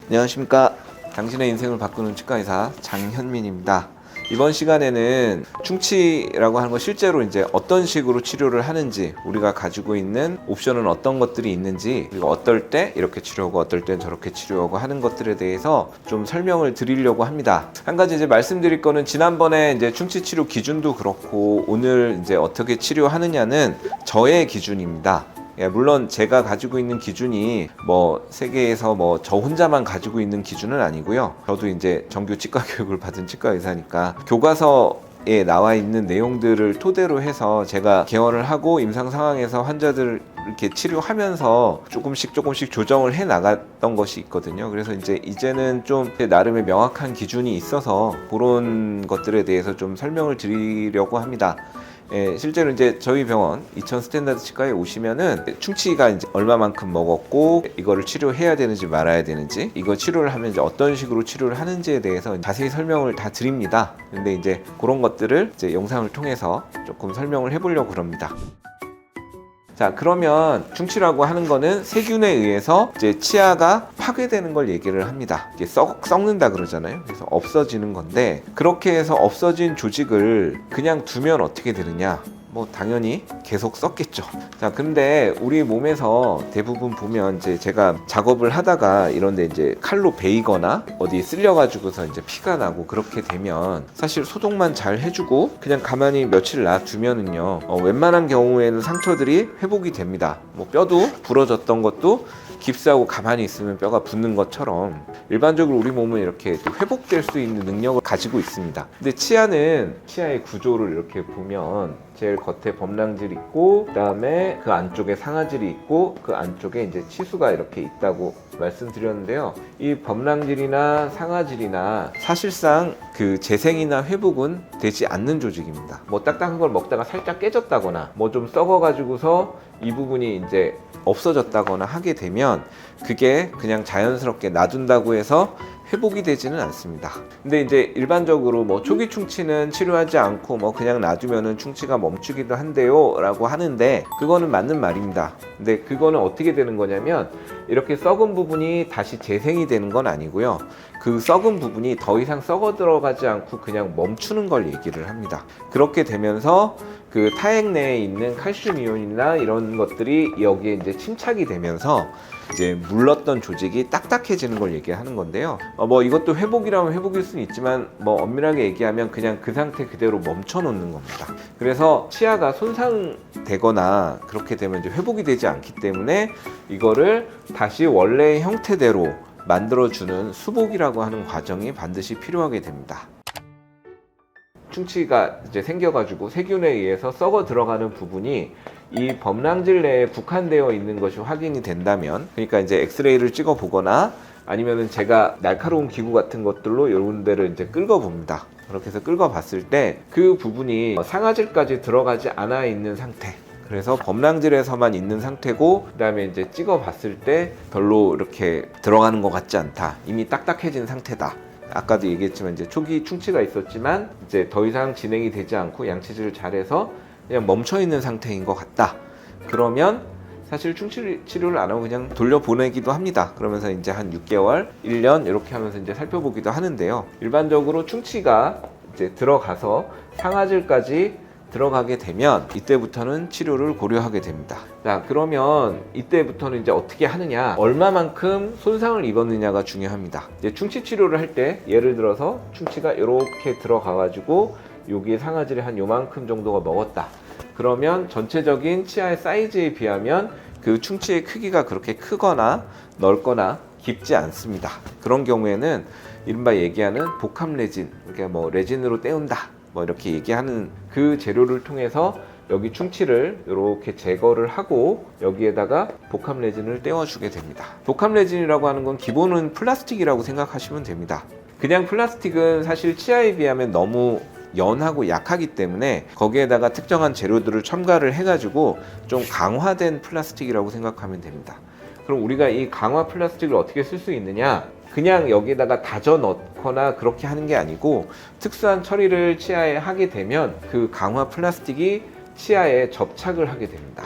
안녕하십니까. 당신의 인생을 바꾸는 치과의사 장현민입니다. 이번 시간에는 충치라고 하는 거 실제로 이제 어떤 식으로 치료를 하는지, 우리가 가지고 있는 옵션은 어떤 것들이 있는지, 그리고 어떨 때 이렇게 치료하고 어떨 땐 저렇게 치료하고 하는 것들에 대해서 좀 설명을 드리려고 합니다. 한 가지 이제 말씀드릴 거는, 지난번에 이제 충치 치료 기준도 그렇고 오늘 이제 어떻게 치료하느냐는 저의 기준입니다. 물론 제가 가지고 있는 기준이 세계에서 저 혼자만 가지고 있는 기준은 아니고요. 저도 이제 정규 치과 교육을 받은 치과 의사니까 교과서에 나와 있는 내용들을 토대로 해서 제가 개원을 하고 임상 상황에서 환자들 이렇게 치료하면서 조금씩 조정을 해 나갔던 것이 있거든요. 그래서 이제는 좀 나름의 명확한 기준이 있어서 그런 것들에 대해서 좀 설명을 드리려고 합니다. 실제로 이제 저희 병원 이천 스탠다드 치과에 오시면은 충치가 이제 얼마만큼 먹었고 이거를 치료해야 되는지 말아야 되는지, 이거 치료를 하면 이제 어떤 식으로 치료를 하는지에 대해서 자세히 설명을 다 드립니다. 근데 이제 그런 것들을 이제 영상을 통해서 조금 설명을 해보려고 합니다. 자, 그러면 충치라고 하는 거는 세균에 의해서 이제 치아가 파괴되는 걸 얘기를 합니다. 이게 썩는다 그러잖아요. 그래서 없어지는 건데, 그렇게 해서 없어진 조직을 그냥 두면 어떻게 되느냐? 당연히 계속 썩겠죠. 자, 근데 우리 몸에서 대부분 보면 이제 제가 작업을 하다가 이런데 이제 칼로 베이거나 어디 쓸려가지고서 이제 피가 나고 그렇게 되면 사실 소독만 잘 해주고 그냥 가만히 며칠 놔두면은요, 웬만한 경우에는 상처들이 회복이 됩니다. 뼈도 부러졌던 것도 깁스하고 가만히 있으면 뼈가 붙는 것처럼 일반적으로 우리 몸은 이렇게 회복될 수 있는 능력을 가지고 있습니다. 근데 치아는, 치아의 구조를 이렇게 보면 제일 겉에 범랑질 있고, 그 다음에 그 안쪽에 상아질이 있고, 그 안쪽에 이제 치수가 이렇게 있다고 말씀드렸는데요. 이 범랑질이나 상아질이나 사실상 그 재생이나 회복은 되지 않는 조직입니다. 딱딱한 걸 먹다가 살짝 깨졌다거나 좀 썩어가지고서 이 부분이 이제 없어졌다거나 하게 되면 그게 그냥 자연스럽게 놔둔다고 해서 회복이 되지는 않습니다. 근데 이제 일반적으로 초기 충치는 치료하지 않고 그냥 놔두면은 충치가 멈추기도 한대요 라고 하는데, 그거는 맞는 말입니다. 근데 그거는 어떻게 되는 거냐면, 이렇게 썩은 부분이 다시 재생이 되는 건 아니고요. 그 썩은 부분이 더 이상 썩어 들어가지 않고 그냥 멈추는 걸 얘기를 합니다. 그렇게 되면서 그 타액 내에 있는 칼슘 이온이나 이런 것들이 여기에 이제 침착이 되면서 이제 물렀던 조직이 딱딱해지는 걸 얘기하는 건데요. 이것도 회복이라면 회복일 수는 있지만 엄밀하게 얘기하면 그냥 그 상태 그대로 멈춰 놓는 겁니다. 그래서 치아가 손상되거나 그렇게 되면 이제 회복이 되지 않기 때문에 이거를 다시 원래의 형태대로 만들어주는 수복이라고 하는 과정이 반드시 필요하게 됩니다. 충치가 이제 생겨가지고 세균에 의해서 썩어 들어가는 부분이 이 범랑질 내에 국한되어 있는 것이 확인이 된다면, 그러니까 이제 엑스레이를 찍어 보거나 아니면은 제가 날카로운 기구 같은 것들로 이런 데를 이제 긁어 봅니다. 그렇게 해서 긁어 봤을 때 그 부분이 상아질까지 들어가지 않아 있는 상태, 그래서 범랑질에서만 있는 상태고, 그 다음에 이제 찍어 봤을 때 별로 이렇게 들어가는 것 같지 않다, 이미 딱딱해진 상태다. 아까도 얘기했지만 이제 초기 충치가 있었지만 이제 더 이상 진행이 되지 않고 양치질을 잘해서 그냥 멈춰 있는 상태인 것 같다. 그러면 사실 충치 치료를 안 하고 그냥 돌려보내기도 합니다. 그러면서 이제 한 6개월, 1년 이렇게 하면서 이제 살펴보기도 하는데요. 일반적으로 충치가 이제 들어가서 상아질까지 들어가게 되면 이때부터는 치료를 고려하게 됩니다. 자, 그러면 이때부터는 이제 어떻게 하느냐, 얼마만큼 손상을 입었느냐가 중요합니다. 이제 충치 치료를 할 때 예를 들어서 충치가 이렇게 들어가 가지고 여기에 상아질이 한 요만큼 정도가 먹었다. 그러면 전체적인 치아의 사이즈에 비하면 그 충치의 크기가 그렇게 크거나 넓거나 깊지 않습니다. 그런 경우에는 이른바 얘기하는 복합 레진, 그러니까 레진으로 때운다, 이렇게 얘기하는 그 재료를 통해서 여기 충치를 이렇게 제거를 하고 여기에다가 복합 레진을 떼어주게 됩니다. 복합 레진이라고 하는 건 기본은 플라스틱이라고 생각하시면 됩니다. 그냥 플라스틱은 사실 치아에 비하면 너무 연하고 약하기 때문에 거기에다가 특정한 재료들을 첨가를 해가지고 좀 강화된 플라스틱이라고 생각하면 됩니다. 그럼 우리가 이 강화 플라스틱을 어떻게 쓸 수 있느냐? 그냥 여기다가 다져 넣거나 그렇게 하는 게 아니고, 특수한 처리를 치아에 하게 되면 그 강화 플라스틱이 치아에 접착을 하게 됩니다.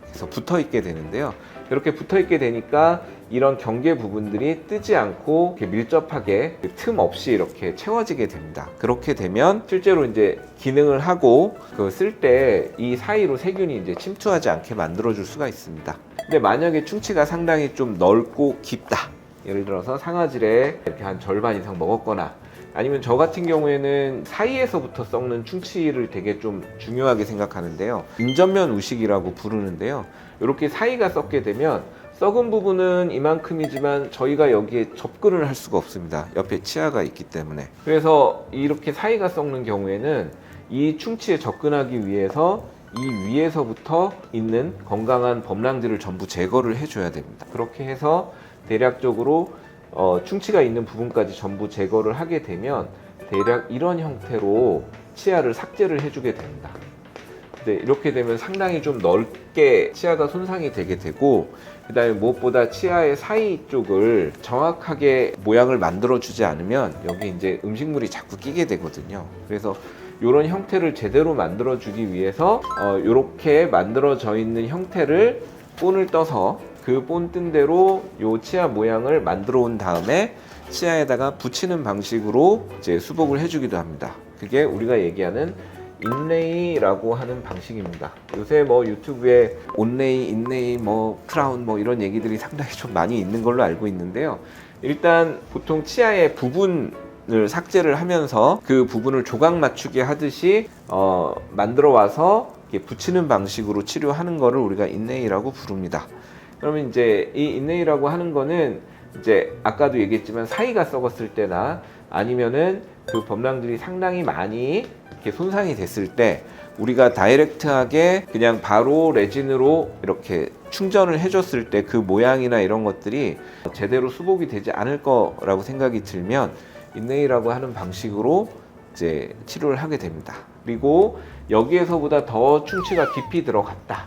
그래서 붙어 있게 되는데요. 이렇게 붙어 있게 되니까 이런 경계 부분들이 뜨지 않고 이렇게 밀접하게 틈 없이 이렇게 채워지게 됩니다. 그렇게 되면 실제로 이제 기능을 하고 쓸 때 이 사이로 세균이 이제 침투하지 않게 만들어줄 수가 있습니다. 근데 만약에 충치가 상당히 좀 넓고 깊다. 예를 들어서 상아질에 이렇게 한 절반 이상 먹었거나 아니면 저 같은 경우에는 사이에서부터 썩는 충치를 되게 좀 중요하게 생각하는데요. 인전면 우식이라고 부르는데요. 이렇게 사이가 썩게 되면 썩은 부분은 이만큼이지만 저희가 여기에 접근을 할 수가 없습니다. 옆에 치아가 있기 때문에. 그래서 이렇게 사이가 썩는 경우에는 이 충치에 접근하기 위해서 이 위에서부터 있는 건강한 범랑들을 전부 제거를 해줘야 됩니다. 그렇게 해서 대략적으로 충치가 있는 부분까지 전부 제거를 하게 되면 대략 이런 형태로 치아를 삭제를 해주게 됩니다. 네, 이렇게 되면 상당히 좀 넓게 치아가 손상이 되게 되고, 그 다음에 무엇보다 치아의 사이 쪽을 정확하게 모양을 만들어 주지 않으면 여기 이제 음식물이 자꾸 끼게 되거든요. 그래서 이런 형태를 제대로 만들어 주기 위해서 이렇게 만들어져 있는 형태를 본을 떠서 그 본 뜬 대로 요 치아 모양을 만들어 온 다음에 치아에다가 붙이는 방식으로 이제 수복을 해주기도 합니다. 그게 우리가 얘기하는 인레이라고 하는 방식입니다. 요새 뭐 유튜브에 온레이, 인레이, 뭐 크라운 뭐 이런 얘기들이 상당히 좀 많이 있는 걸로 알고 있는데요. 일단 보통 치아의 부분을 삭제를 하면서 그 부분을 조각 맞추기 하듯이 만들어 와서 이렇게 붙이는 방식으로 치료하는 거를 우리가 인레이라고 부릅니다. 그러면 이제 이 인레이라고 하는 거는 이제 아까도 얘기했지만 사이가 썩었을 때나 아니면은 그 범랑들이 상당히 많이 이렇게 손상이 됐을 때 우리가 다이렉트하게 그냥 바로 레진으로 이렇게 충전을 해줬을 때 그 모양이나 이런 것들이 제대로 수복이 되지 않을 거라고 생각이 들면 인레이라고 하는 방식으로 이제 치료를 하게 됩니다. 그리고 여기에서보다 더 충치가 깊이 들어갔다.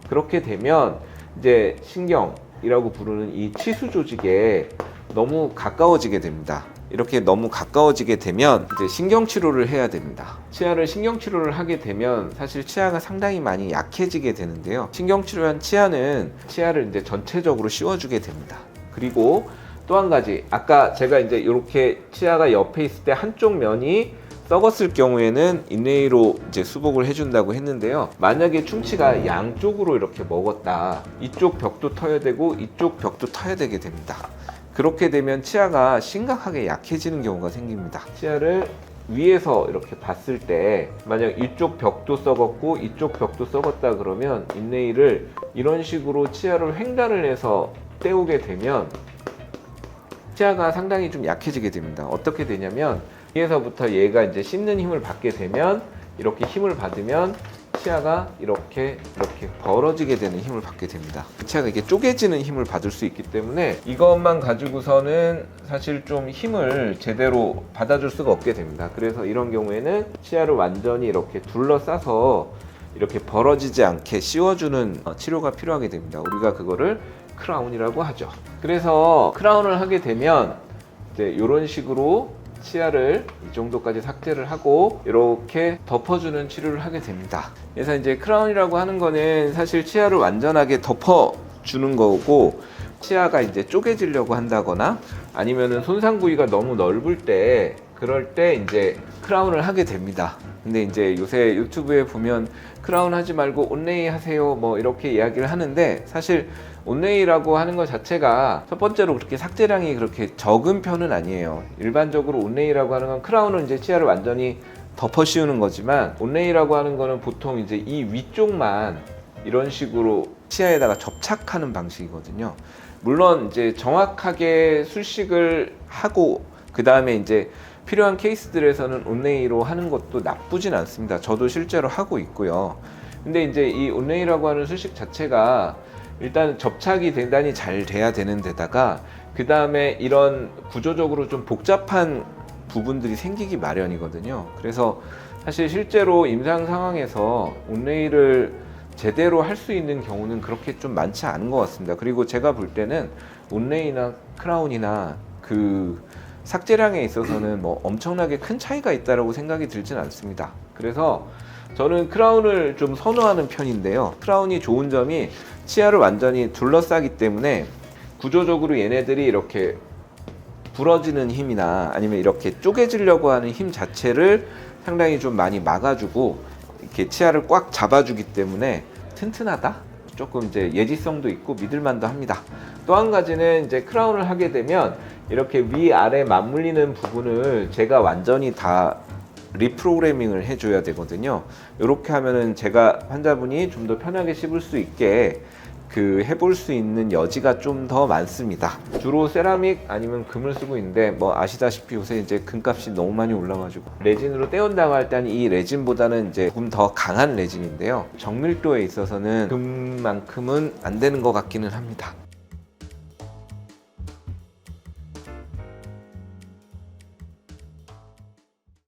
그렇게 되면 이제 신경이라고 부르는 이 치수 조직에 너무 가까워지게 됩니다. 이렇게 너무 가까워지게 되면 이제 신경치료를 해야 됩니다. 치아를 신경치료를 하게 되면 사실 치아가 상당히 많이 약해지게 되는데요. 신경치료한 치아는 치아를 이제 전체적으로 씌워주게 됩니다. 그리고 또 한 가지, 아까 제가 이제 이렇게 치아가 옆에 있을 때 한쪽 면이 썩었을 경우에는 인레이로 이제 수복을 해준다고 했는데요. 만약에 충치가 양쪽으로 이렇게 먹었다. 이쪽 벽도 터야 되고 이쪽 벽도 터야 되게 됩니다. 그렇게 되면 치아가 심각하게 약해지는 경우가 생깁니다. 치아를 위에서 이렇게 봤을 때 만약 이쪽 벽도 썩었고 이쪽 벽도 썩었다 그러면 인레이를 이런 식으로 치아를 횡단을 해서 떼우게 되면 치아가 상당히 좀 약해지게 됩니다. 어떻게 되냐면 위에서부터 얘가 이제 씹는 힘을 받게 되면 이렇게 힘을 받으면 치아가 이렇게 벌어지게 되는 힘을 받게 됩니다. 치아가 이게 쪼개지는 힘을 받을 수 있기 때문에 이것만 가지고서는 사실 좀 힘을 제대로 받아줄 수가 없게 됩니다. 그래서 이런 경우에는 치아를 완전히 이렇게 둘러싸서 이렇게 벌어지지 않게 씌워주는 치료가 필요하게 됩니다. 우리가 그거를 크라운이라고 하죠. 그래서 크라운을 하게 되면 이제 이런 식으로 치아를 이 정도까지 삭제를 하고 이렇게 덮어주는 치료를 하게 됩니다. 그래서 이제 크라운이라고 하는 거는 사실 치아를 완전하게 덮어주는 거고, 치아가 이제 쪼개지려고 한다거나 아니면은 손상 부위가 너무 넓을 때 그럴 때 이제 크라운을 하게 됩니다. 근데 이제 요새 유튜브에 보면 크라운 하지 말고 온레이 하세요 뭐 이렇게 이야기를 하는데, 사실 온레이라고 하는 것 자체가 첫 번째로 그렇게 삭제량이 그렇게 적은 편은 아니에요. 일반적으로 온레이라고 하는 건 크라운은 이제 치아를 완전히 덮어 씌우는 거지만, 온레이라고 하는 거는 보통 이제 이 위쪽만 이런 식으로 치아에다가 접착하는 방식이거든요. 물론 이제 정확하게 술식을 하고 그 다음에 이제 필요한 케이스들에서는 온레이로 하는 것도 나쁘진 않습니다. 저도 실제로 하고 있고요. 근데 이제 이 온레이라고 하는 술식 자체가 일단 접착이 대단히 잘 돼야 되는 데다가 그 다음에 이런 구조적으로 좀 복잡한 부분들이 생기기 마련이거든요. 그래서 사실 실제로 임상 상황에서 온레이를 제대로 할 수 있는 경우는 그렇게 좀 많지 않은 것 같습니다. 그리고 제가 볼 때는 온레이나 크라운이나 그 삭제량에 있어서는 뭐 엄청나게 큰 차이가 있다고 생각이 들진 않습니다. 그래서 저는 크라운을 좀 선호하는 편인데요. 크라운이 좋은 점이 치아를 완전히 둘러싸기 때문에 구조적으로 얘네들이 이렇게 부러지는 힘이나 아니면 이렇게 쪼개지려고 하는 힘 자체를 상당히 좀 많이 막아주고 이렇게 치아를 꽉 잡아주기 때문에 튼튼하다? 조금 이제 예지성도 있고 믿을만도 합니다. 또 한 가지는 이제 크라운을 하게 되면 이렇게 위아래 맞물리는 부분을 제가 완전히 다 리프로그래밍을 해줘야 되거든요. 이렇게 하면은 제가 환자분이 좀 더 편하게 씹을 수 있게 해볼 수 있는 여지가 좀 더 많습니다. 주로 세라믹 아니면 금을 쓰고 있는데 뭐 아시다시피 요새 이제 금값이 너무 많이 올라가지고 레진으로 떼온다고 할 때는 이 레진보다는 이제 조금 더 강한 레진인데요. 정밀도에 있어서는 금만큼은 안 되는 것 같기는 합니다.